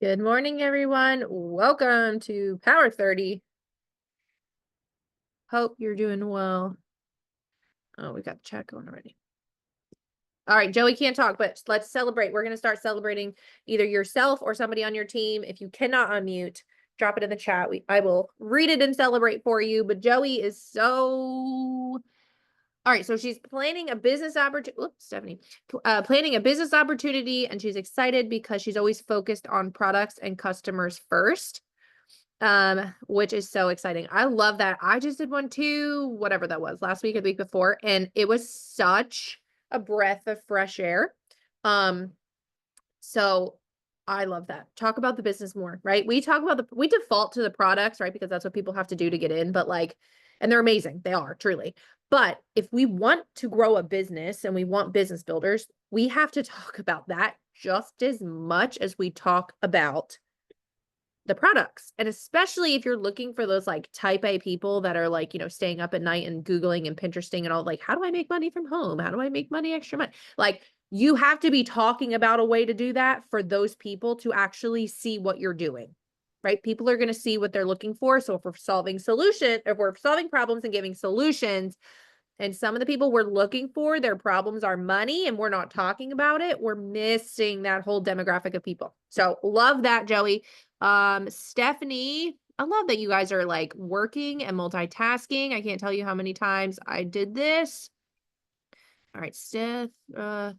Good morning, everyone. Welcome to Power 30. Hope you're doing well. Oh, we got the chat going already. All right, Joey can't talk, but let's celebrate. We're going to start celebrating either yourself or somebody on your team. If you cannot unmute, drop it in the chat. I will read it and celebrate for you. But Joey is so... All right, so she's planning a business opportunity. Oops, Stephanie. Planning a business opportunity, and she's excited because she's always focused on products and customers first. Which is so exciting. I love that. I just did one too, whatever that was, last week or the week before, and it was such a breath of fresh air. So I love that. Talk about the business more, right? We default to the products, right? Because that's what people have to do to get in, but and they're amazing. They are truly. But if we want to grow a business and we want business builders, we have to talk about that just as much as we talk about the products. And especially if you're looking for those type A people that are staying up at night and Googling and Pinteresting and all, how do I make money from home? How do I make extra money? You have to be talking about a way to do that for those people to actually see what you're doing, right? People are going to see what they're looking for. So if we're solving problems and giving solutions, and some of the people we're looking for, their problems are money, and we're not talking about it, we're missing that whole demographic of people. So love that, Joey. Stephanie, I love that you guys are working and multitasking. I can't tell you how many times I did this. All right, Steph, Sharon,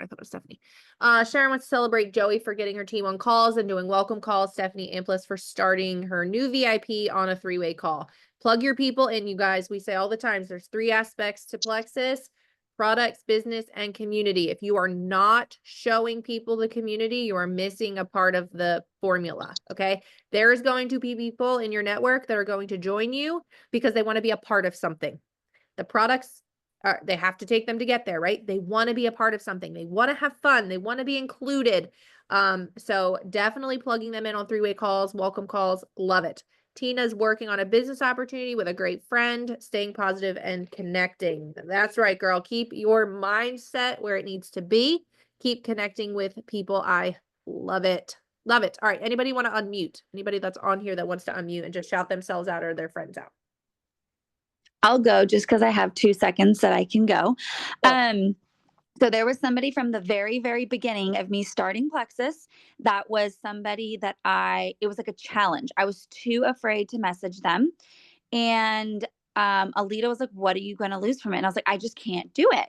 I thought it was Stephanie. Sharon wants to celebrate Joey for getting her team on calls and doing welcome calls. Stephanie Amplis for starting her new VIP on a 3-way call. Plug your people in, you guys. We say all the times, there's 3 aspects to Plexus: products, business, and community. If you are not showing people the community, you are missing a part of the formula, okay? There is going to be people in your network that are going to join you because they want to be a part of something. The products, they have to take them to get there, right? They want to be a part of something. They want to have fun. They want to be included. So definitely plugging them in on 3-way calls, welcome calls. Love it. Tina's working on a business opportunity with a great friend, staying positive and connecting. That's right, girl. Keep your mindset where it needs to be. Keep connecting with people. I love it. Love it. All right. Anybody want to unmute? Anybody that's on here that wants to unmute and just shout themselves out or their friends out? I'll go just because I have 2 seconds that I can go. So there was somebody from the very, very beginning of me starting Plexus that was somebody that it was like a challenge. I was too afraid to message them. And Alita was like, what are you going to lose from it? And I was like, I just can't do it.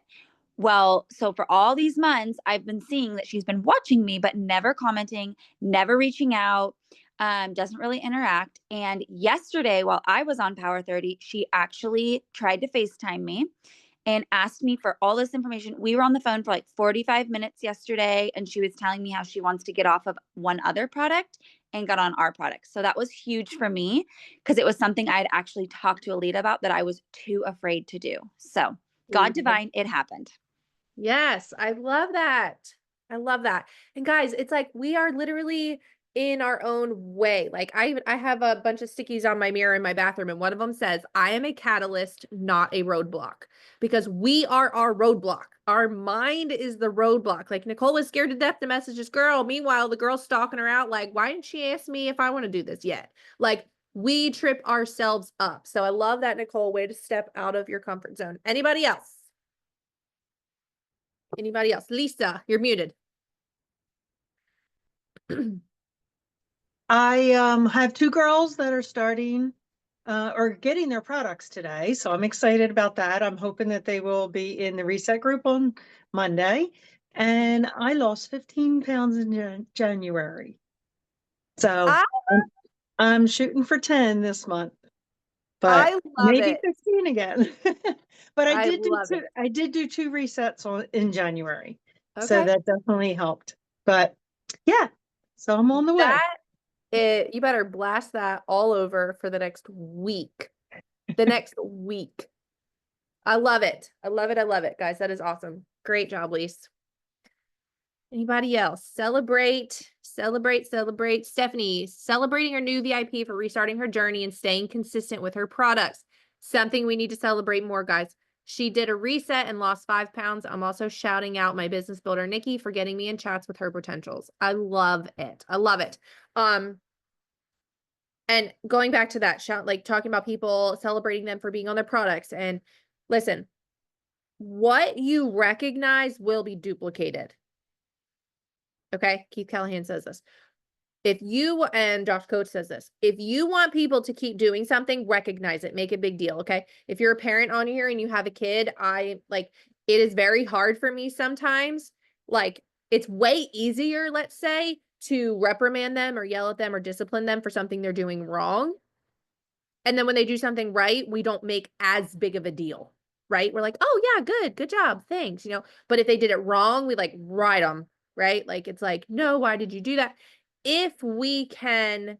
Well, so for all these months, I've been seeing that she's been watching me, but never commenting, never reaching out, doesn't really interact. And yesterday, while I was on Power 30, she actually tried to FaceTime me and asked me for all this information. We were on the phone for 45 minutes yesterday, and she was telling me how she wants to get off of one other product and got on our product. So that was huge for me because it was something I had actually talked to Alita about that I was too afraid to do. So God divine, it happened. Yes, I love that. I love that. And guys, it's we are literally in our own way. I have a bunch of stickies on my mirror in my bathroom, and one of them says, I am a catalyst, not a roadblock, because we are our roadblock. Our mind is the roadblock. Nicole was scared to death to message this girl. Meanwhile, the girl's stalking her out. Why didn't she ask me if I want to do this yet? We trip ourselves up. So I love that, Nicole. Way to step out of your comfort zone. Anybody else? Anybody else? Lisa, you're muted. I have 2 girls that are starting or getting their products today. So I'm excited about that. I'm hoping that they will be in the reset group on Monday. And I lost 15 pounds in January. So I'm shooting for 10 this month. But maybe 15 again. But I did do 2 resets in January. Okay. So that definitely helped. But yeah, so I'm on the way. You better blast that all over for the next week. The next week. I love it. I love it. I love it, guys. That is awesome. Great job, Lise. Anybody else? Celebrate. Stephanie, celebrating her new VIP for restarting her journey and staying consistent with her products. Something we need to celebrate more, guys. She did a reset and lost 5 pounds. I'm also shouting out my business builder, Nikki, for getting me in chats with her potentials. I love it. I love it. And going back to that, like talking about people, celebrating them for being on their products. And listen, what you recognize will be duplicated. Okay. Keith Callahan says this. If you, and Josh Coach says this, if you want people to keep doing something, recognize it, make a big deal. Okay. If you're a parent on here and you have a kid, it is very hard for me sometimes. Like, it's way easier, let's say, to reprimand them or yell at them or discipline them for something they're doing wrong. And then when they do something right, we don't make as big of a deal, right? We're like, oh yeah, good job, thanks, but if they did it wrong, we like ride them, right? Like, it's like, no, why did you do that? If we can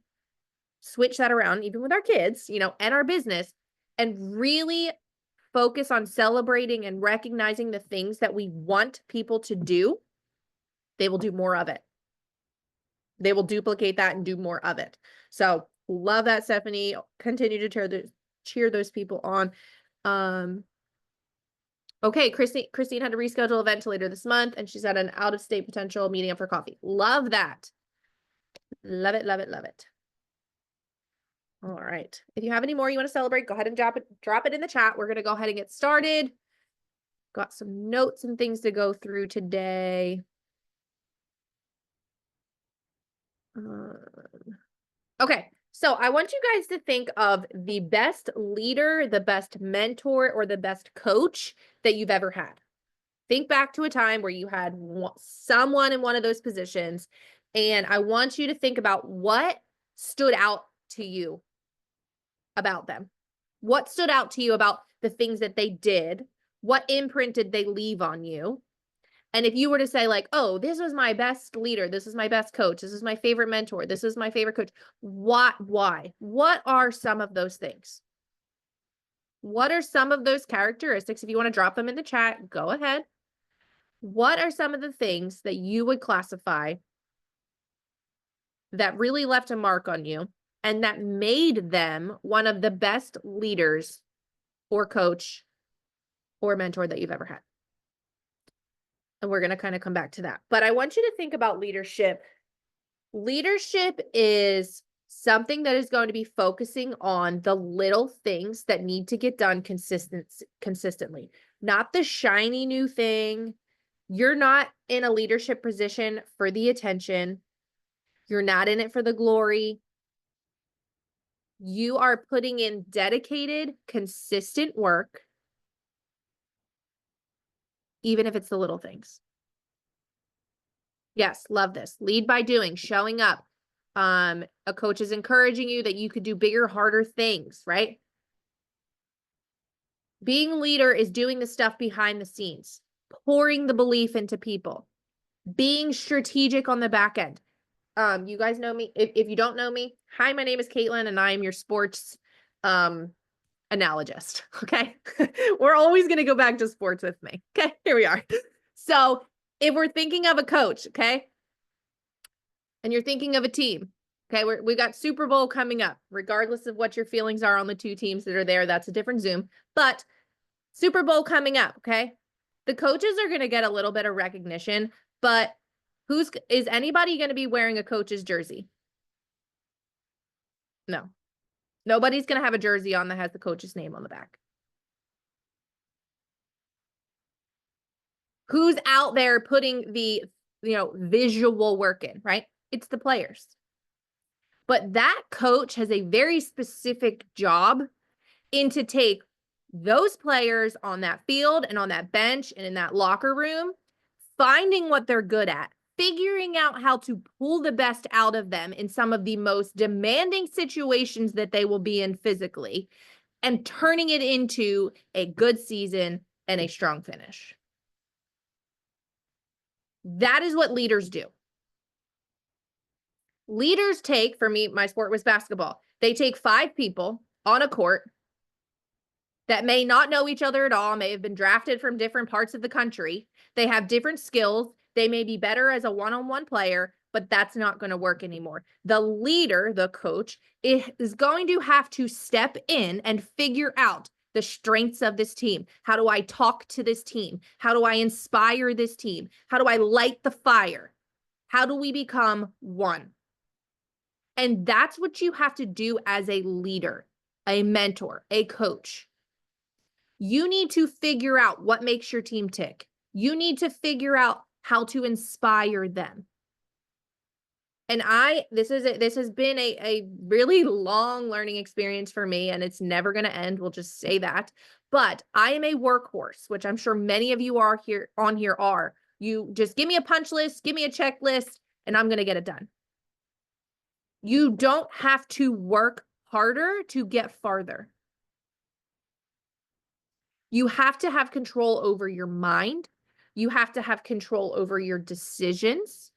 switch that around, even with our kids, and our business, and really focus on celebrating and recognizing the things that we want people to do, they will do more of it. They will duplicate that and do more of it. So love that, Stephanie. Continue to cheer those people on. Okay, Christine had to reschedule event to later this month, and she's at an out-of-state potential meeting up for coffee. Love that. Love it, love it, love it. All right. If you have any more you want to celebrate, go ahead and drop it in the chat. We're going to go ahead and get started. Got some notes and things to go through today. Okay, so I want you guys to think of the best leader, the best mentor, or the best coach that you've ever had. Think back to a time where you had someone in one of those positions, and I want you to think about what stood out to you about them. What stood out to you about the things that they did? What imprint did they leave on you? And if you were to say like, oh, this was my best leader, this is my best coach, this is my favorite mentor, this is my favorite coach, why? What are some of those things? What are some of those characteristics? If you want to drop them in the chat, go ahead. What are some of the things that you would classify that really left a mark on you and that made them one of the best leaders or coach or mentor that you've ever had? And we're going to kind of come back to that. But I want you to think about leadership. Leadership is something that is going to be focusing on the little things that need to get done consistently, not the shiny new thing. You're not in a leadership position for the attention. You're not in it for the glory. You are putting in dedicated, consistent work, even if it's the little things. Yes, love this. Lead by doing, showing up. A coach is encouraging you that you could do bigger, harder things, right? Being a leader is doing the stuff behind the scenes, pouring the belief into people, being strategic on the back end. You guys know me. If you don't know me, hi, my name is Caitlin, and I am your sports analogist. Okay. We're always going to go back to sports with me. Okay. Here we are. So if we're thinking of a coach, okay, and you're thinking of a team, okay, we got Super Bowl coming up, regardless of what your feelings are on the two teams that are there. That's a different Zoom, but Super Bowl coming up. Okay. The coaches are going to get a little bit of recognition, but is anybody going to be wearing a coach's jersey? No. Nobody's going to have a jersey on that has the coach's name on the back. Who's out there putting the, visual work in, right? It's the players. But that coach has a very specific job to take those players on that field and on that bench and in that locker room, finding what they're good at, figuring out how to pull the best out of them in some of the most demanding situations that they will be in physically, and turning it into a good season and a strong finish. That is what leaders do. Leaders take, for me, my sport was basketball. They take 5 people on a court that may not know each other at all, may have been drafted from different parts of the country. They have different skills. They may be better as a one-on-one player, but that's not going to work anymore. The leader, the coach, is going to have to step in and figure out the strengths of this team? How do I talk to this team? How do I inspire this team? How do I light the fire? How do we become one? And that's what you have to do as a leader, a mentor, a coach. You need to figure out what makes your team tick. You need to figure out how to inspire them. And this has been a really long learning experience for me, and it's never going to end. We'll just say that. But I am a workhorse, which I'm sure many of you are here are. You just give me a punch list, give me a checklist, and I'm going to get it done. You don't have to work harder to get farther. You have to have control over your mind. You have to have control over your decisions.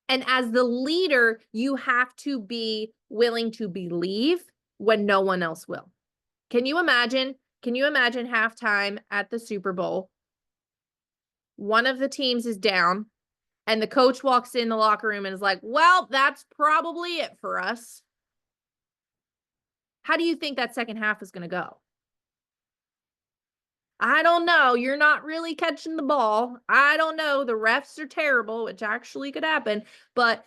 And as the leader, you have to be willing to believe when no one else will. Can you imagine halftime at the Super Bowl? One of the teams is down and the coach walks in the locker room and is like, well, that's probably it for us. How do you think that second half is going to go? I don't know. You're not really catching the ball. I don't know. The refs are terrible, which actually could happen. But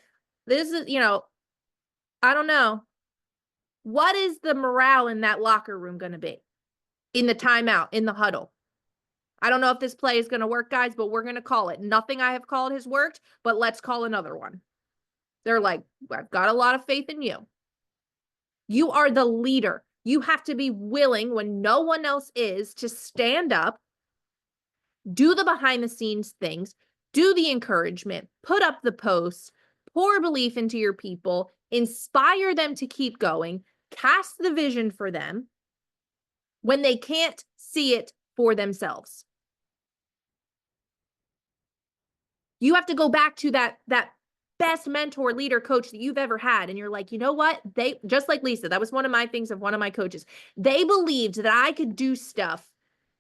this is, I don't know. What is the morale in that locker room going to be? In the timeout, in the huddle? I don't know if this play is going to work, guys, but we're going to call it. Nothing I have called has worked, but let's call another one. They're like, I've got a lot of faith in you. You are the leader. You have to be willing, when no one else is, to stand up, do the behind the scenes things, do the encouragement, put up the posts, pour belief into your people, inspire them to keep going, cast the vision for them when they can't see it for themselves. You have to go back to that best mentor, leader, coach that you've ever had. And you're like, you know what? They, just like Lisa, that was one of my things of one of my coaches. They believed that I could do stuff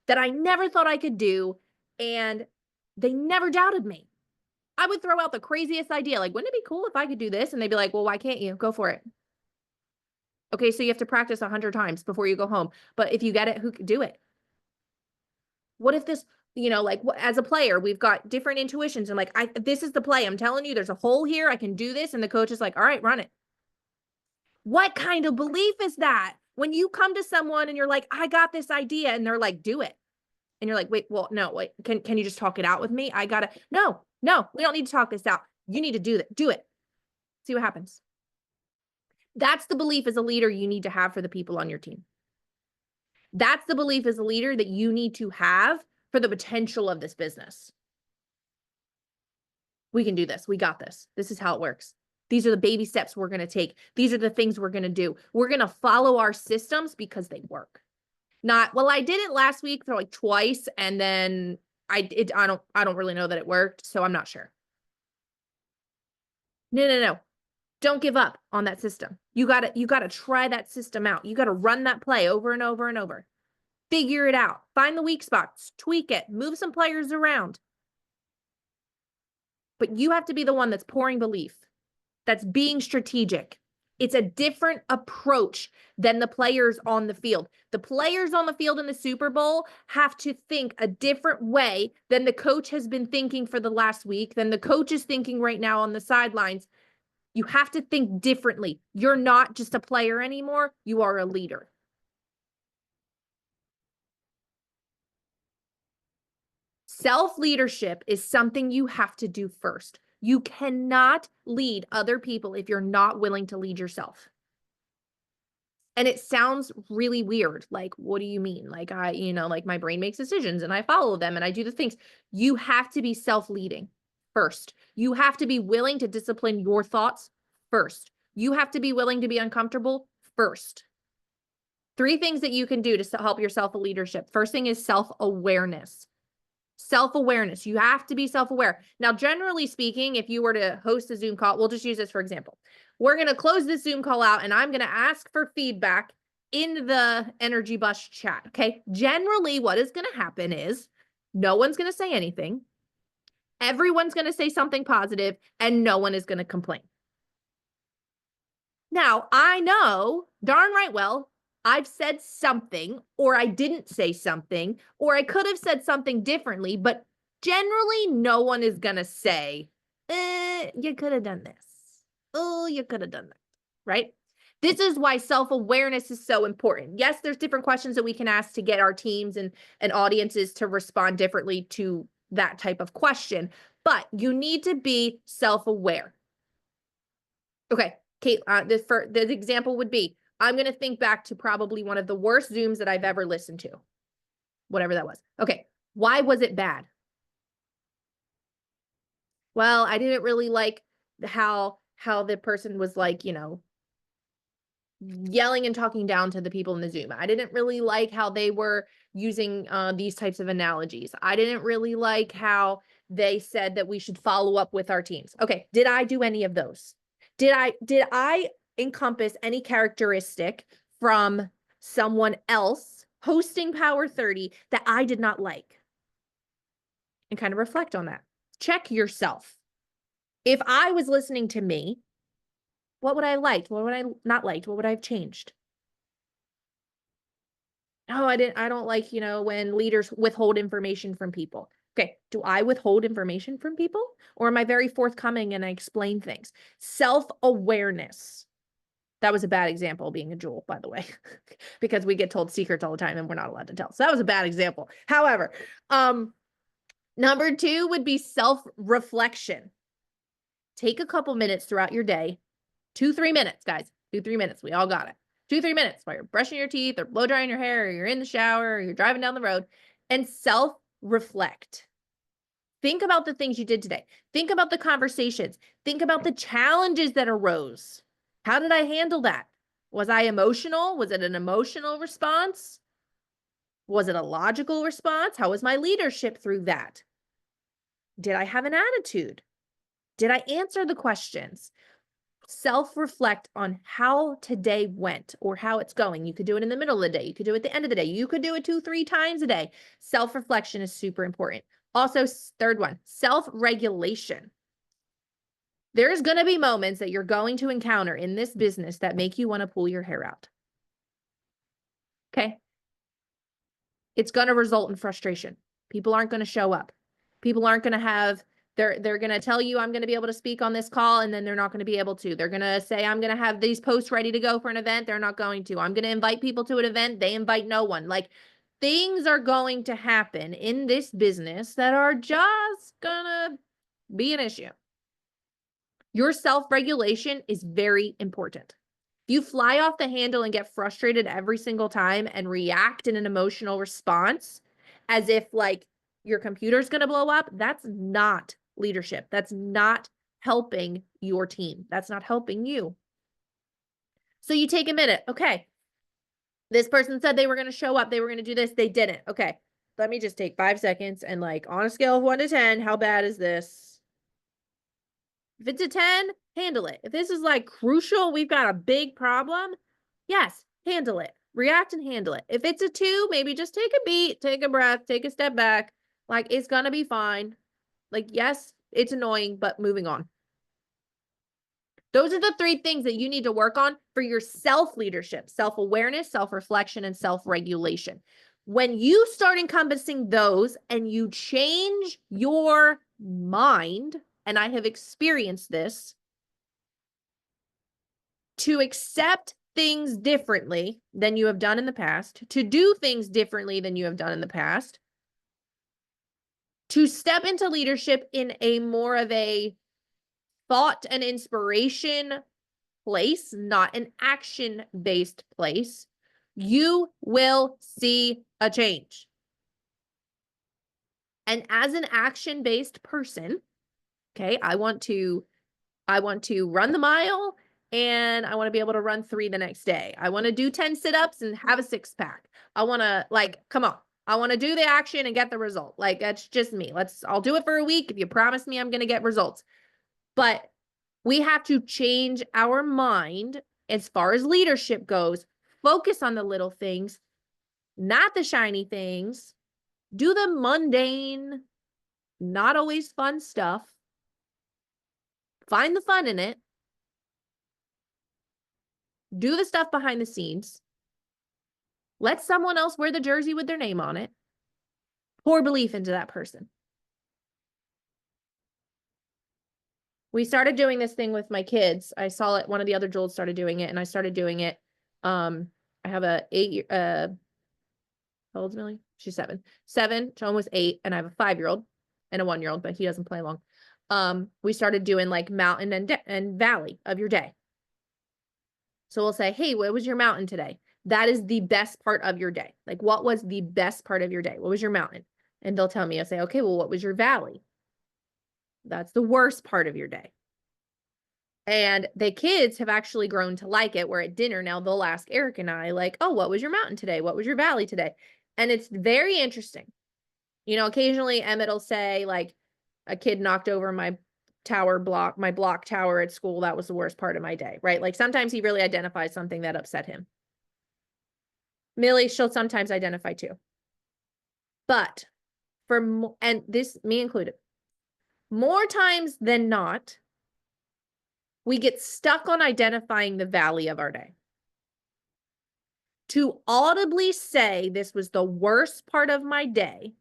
that I never thought I could do. And they never doubted me. I would throw out the craziest idea. Like, wouldn't it be cool if I could do this? And they'd be like, well, why can't you? Go for it. Okay. So you have to practice 100 times before you go home. But if you get it, who could do it? What if this, like as a player, we've got different intuitions and like, this is the play. I'm telling you, there's a hole here. I can do this. And the coach is like, all right, run it. What kind of belief is that? When you come to someone and you're like, I got this idea, and they're like, do it. And you're like, wait, can you just talk it out with me? No, we don't need to talk this out. You need to do it. See what happens. That's the belief as a leader you need to have for the people on your team. That's the belief as a leader that you need to have for the potential of this business. We can do this. We got this. This is how it works. These are the baby steps we're going to take. These are the things we're going to do. We're going to follow our systems because they work. Not, well, I did it last week for like twice, and then I don't really know that it worked, so I'm not sure. No. Don't give up on that system. You gotta try that system out. You gotta run that play over and over and over. Figure it out. Find the weak spots, tweak it, move some players around. But you have to be the one that's pouring belief, that's being strategic. It's a different approach than the players on the field. The players on the field in the Super Bowl have to think a different way than the coach has been thinking for the last week, than the coach is thinking right now on the sidelines. You have to think differently. You're not just a player anymore. You are a leader. Self-leadership is something you have to do first. You cannot lead other people if you're not willing to lead yourself. And it sounds really weird. Like, what do you mean? Like, like my brain makes decisions and I follow them and I do the things. You have to be self-leading first. You have to be willing to discipline your thoughts first. You have to be willing to be uncomfortable first. 3 things that you can do to help yourself with leadership. First thing is self-awareness. Self-awareness. You have to be self-aware. Now, generally speaking, if you were to host a Zoom call, we'll just use this for example. We're going to close this Zoom call out and I'm going to ask for feedback in the Energy Bus chat. Okay. Generally, what is going to happen is no one's going to say anything. Everyone's going to say something positive and no one is going to complain. Now, I know darn right well, I've said something, or I didn't say something, or I could have said something differently, but generally no one is going to say, you could have done this. Oh, you could have done that, right? This is why self-awareness is so important. Yes, there's different questions that we can ask to get our teams and audiences to respond differently to that type of question, but you need to be self-aware. Okay, Kate, the example would be, I'm going to think back to probably one of the worst Zooms that I've ever listened to, whatever that was. Okay, why was it bad? Well, I didn't really like how the person was like, yelling and talking down to the people in the Zoom. I didn't really like how they were using these types of analogies. I didn't really like how they said that we should follow up with our teams. Okay, did I do any of those? Did I encompass any characteristic from someone else hosting Power 30 that I did not like? And kind of reflect on that. Check yourself. If I was listening to me, what would I have liked? What would I not liked? What would I have changed? Oh, I don't like, when leaders withhold information from people. Okay, do I withhold information from people? Or am I very forthcoming and I explain things? Self-awareness. That was a bad example, being a jewel, by the way, because we get told secrets all the time and we're not allowed to tell. So that was a bad example. However, number 2 would be self-reflection. Take a couple minutes throughout your day, 2-3 minutes, guys, 2-3 minutes. We all got it. 2-3 minutes while you're brushing your teeth or blow drying your hair or you're in the shower or you're driving down the road, and self-reflect. Think about the things you did today. Think about the conversations. Think about the challenges that arose. How did I handle that? Was I emotional? Was it an emotional response? Was it a logical response? How was my leadership through that? Did I have an attitude? Did I answer the questions? Self-reflect on how today went or how it's going. You could do it in the middle of the day. You could do it at the end of the day. You could do it 2-3 times a day. Self-reflection is super important. Also, third one, self-regulation. There's going to be moments that you're going to encounter in this business that make you want to pull your hair out. Okay? It's going to result in frustration. People aren't going to show up. People aren't going to have they're going to tell you I'm going to be able to speak on this call, and then they're not going to be able to. They're going to say I'm going to have these posts ready to go for an event. They're not going to. I'm going to invite people to an event. They invite no one. Like, things are going to happen in this business that are just going to be an issue. Your self-regulation is very important. If you fly off the handle and get frustrated every single time and react in an emotional response as if like your computer's going to blow up, that's not leadership. That's not helping your team. That's not helping you. So you take a minute. Okay. This person said they were going to show up. They were going to do this. They didn't. Okay. Let me just take 5 seconds and, like, on a scale of 1 to 10, how bad is this? If it's a 10, handle it. If this is like crucial, we've got a big problem, yes, handle it. React and handle it. If it's a 2, maybe just take a beat, take a breath, take a step back. Like, it's going to be fine. Like, yes, it's annoying, but moving on. Those are the 3 things that you need to work on for your self-leadership: self-awareness, self-reflection, and self-regulation. When you start encompassing those and you change your mind, and I have experienced this, to accept things differently than you have done in the past, to do things differently than you have done in the past, to step into leadership in a more of a thought and inspiration place, not an action-based place, you will see a change. And as an action-based person, okay, I want to run the mile, and I want to be able to run 3 the next day. I want to do 10 sit-ups and have a 6-pack. I want to, like, come on. I want to do the action and get the result. Like, that's just me. I'll do it for a week if you promise me I'm going to get results. But we have to change our mind as far as leadership goes. Focus on the little things, not the shiny things. Do the mundane, not always fun stuff. Find the fun in it. Do the stuff behind the scenes. Let someone else wear the jersey with their name on it. Pour belief into that person. We started doing this thing with my kids. I saw it. One of the other Joels started doing it, and I started doing it. I have a 8-year, how old's Millie? She's 7. 7, John was 8, and I have a 5-year-old and a 1-year-old, but he doesn't play long. We started doing like mountain and valley of your day. So we'll say, hey, what was your mountain today? That is the best part of your day. Like, what was the best part of your day? What was your mountain? And they'll tell me, I'll say, okay, well, what was your valley? That's the worst part of your day. And the kids have actually grown to like it, where at dinner now they'll ask Eric and I, like, oh, what was your mountain today? What was your valley today? And it's very interesting. You know, occasionally Emmett will say, like, a kid knocked over my block tower at school. That was the worst part of my day, right? Like, sometimes he really identifies something that upset him. Millie, she'll sometimes identify too. But and this, me included, more times than not, we get stuck on identifying the valley of our day. To audibly say this was the worst part of my day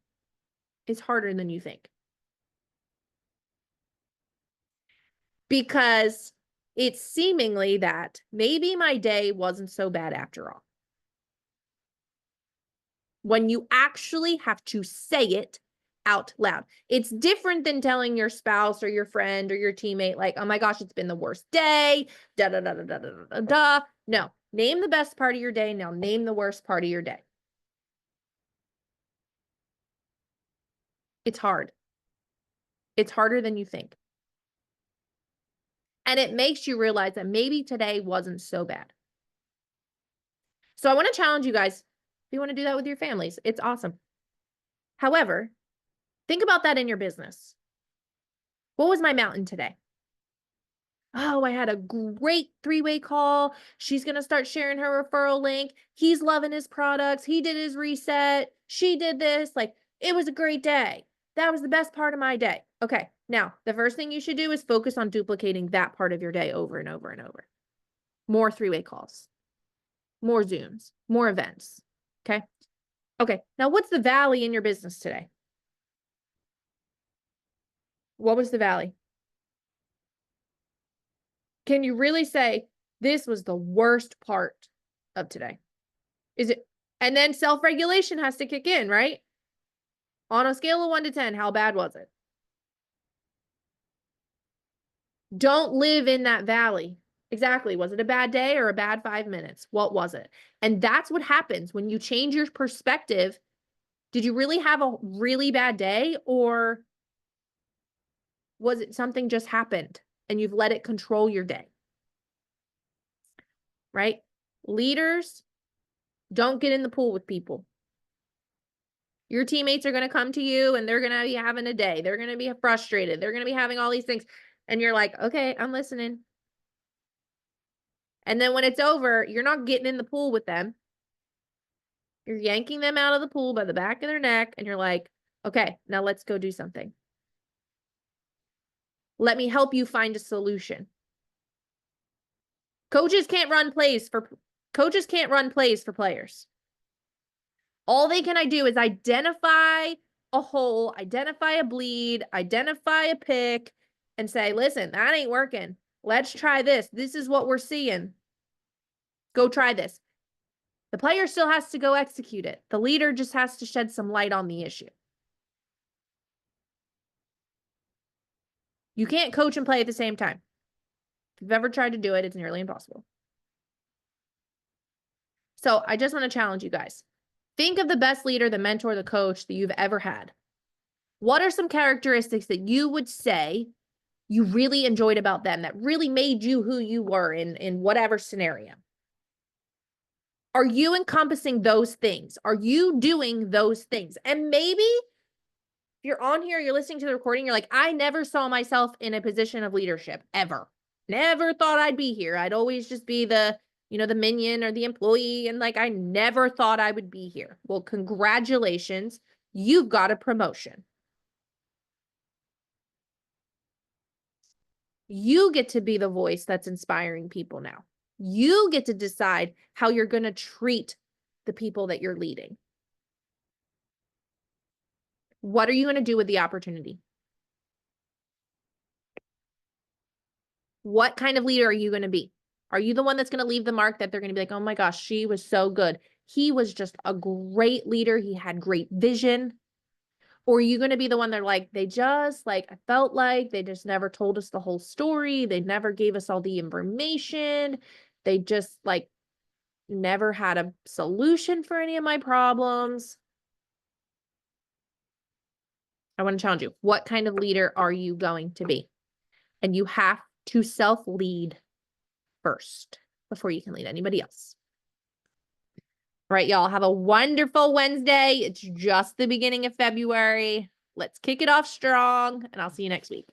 is harder than you think. Because it's seemingly that maybe my day wasn't so bad after all. When you actually have to say it out loud. It's different than telling your spouse or your friend or your teammate, like, oh my gosh, it's been the worst day, da da da da da da da da. No, name the best part of your day. Now name the worst part of your day. It's hard. It's harder than you think. And it makes you realize that maybe today wasn't so bad. So I want to challenge you guys. If you want to do that with your families, it's awesome. However, think about that in your business. What was my mountain today? Oh, I had a great 3-way call. She's going to start sharing her referral link. He's loving his products. He did his reset. She did this. Like, it was a great day. That was the best part of my day. Okay. Now, the first thing you should do is focus on duplicating that part of your day over and over and over. More 3-way calls, more Zooms, more events. Okay. Okay. Now, what's the valley in your business today? What was the valley? Can you really say this was the worst part of today? Is it? And then self-regulation has to kick in, right? On a scale of 1 to 10, how bad was it? Don't live in that valley. Exactly. Was it a bad day or a bad 5 minutes? What was it? And that's what happens when you change your perspective. Did you really have a really bad day, or was it something just happened and you've let it control your day? Right? Leaders, don't get in the pool with people. Your teammates are going to come to you and they're going to be having a day. They're going to be frustrated. They're going to be having all these things. And you're like, okay, I'm listening. And then when it's over, you're not getting in the pool with them. You're yanking them out of the pool by the back of their neck. And you're like, okay, now let's go do something. Let me help you find a solution. Coaches can't run plays for players. All they can do is identify a hole, identify a bleed, identify a pick, and say, listen, that ain't working. Let's try this. This is what we're seeing. Go try this. The player still has to go execute it. The leader just has to shed some light on the issue. You can't coach and play at the same time. If you've ever tried to do it, it's nearly impossible. So I just want to challenge you guys. Think of the best leader, the mentor, the coach that you've ever had. What are some characteristics that you would say you really enjoyed about them, that really made you who you were in whatever scenario? Are you encompassing those things? Are you doing those things? And maybe if you're on here, you're listening to the recording, you're like, I never saw myself in a position of leadership ever. Never thought I'd be here. I'd always just be the minion or the employee. And like, I never thought I would be here. Well, congratulations. You've got a promotion. You get to be the voice that's inspiring people now. You get to decide how you're going to treat the people that you're leading? What are you going to do with the opportunity? What kind of leader are you going to be? Are you the one that's going to leave the mark that they're going to be like, oh my gosh, she was so good. He was just a great leader. He had great vision. Or are you going to be the one that like, they just like, I felt like they just never told us the whole story. They never gave us all the information. They just like never had a solution for any of my problems. I want to challenge you. What kind of leader are you going to be? And you have to self-lead first before you can lead anybody else. All right, y'all, have a wonderful Wednesday. It's just the beginning of February. Let's kick it off strong, and I'll see you next week.